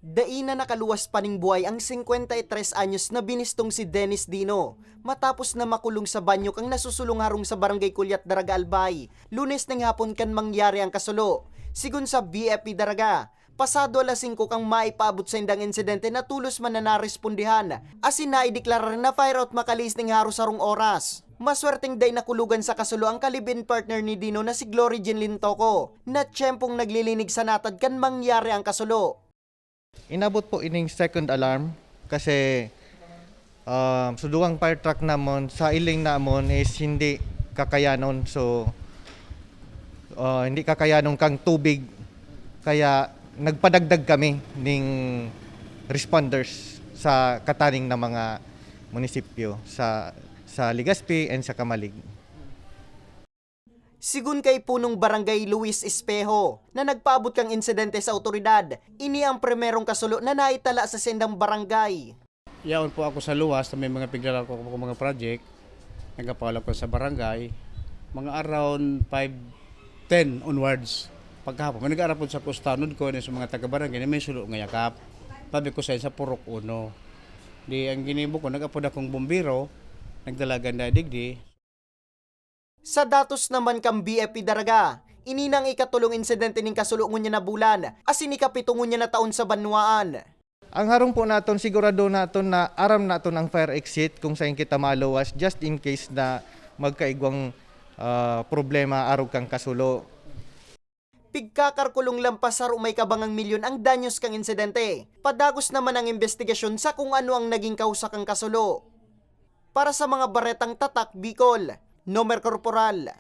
Daina nakaluwas pa ning buhay ang 53 anyos na binistong si Dennis Dino matapos na makulong sa banyo kang nasusulong harong sa barangay Kulyat, Daraga, Albay. Lunes ng hapon kan mangyari ang kasulo. Sigun sa BFP Daraga, pasado alas 5 kang maipaabot sa indang insidente na tulos man na narespondihan. Asin na ideklarar na fire out makalis ning haros sarong oras. Maswerteng day nakulugan sa kasulo ang kalibin partner ni Dino na si Glory Jean Lintoco na tiyempong naglilinig sa natad kan mangyari ang kasulo. Inabot po ining second alarm kasi suduang fire truck namon sa iling namon is hindi kakayanon, so hindi kakayanon kang tubig kaya nagpadagdag kami ning responders sa kataning na mga munisipyo sa Legazpi and sa Kamalig. Sigun kay punong barangay Luis Espejo na nagpaabot kang insidente sa otoridad, ini ang primerong kasulo na naitala sa sendang barangay. Yaon po ako sa luwas na may mga pigla ko mga project. Nagapala ko sa barangay. Mga around 5:10 onwards. Pagkahapon, may nag-arapon sa kustanod ko sa mga taga-barangay na may sulo nga yakap. Pabi ko sa Purok 1. Di ang ginibo ko, nag-apod akong bumbiro, nagdalagan na digdi. Sa datos naman kang BFP Daraga, ininang ikatulong insidente ning kasulo ngunya na bulan, asin ikapito ngunya na taon sa banwaan. Ang harong po naton sigurado naton na aram naton ang fire exit kung saan kita maluwas just in case na magkaigwang problema arog kang kasulo. Pigkakarkulong lampas sa may kabangang milyon ang danyos kang insidente. Padagos naman ang investigasyon sa kung ano ang naging kausa kang kasulo. Para sa mga baretang tatak Bicol, Nomer Corporal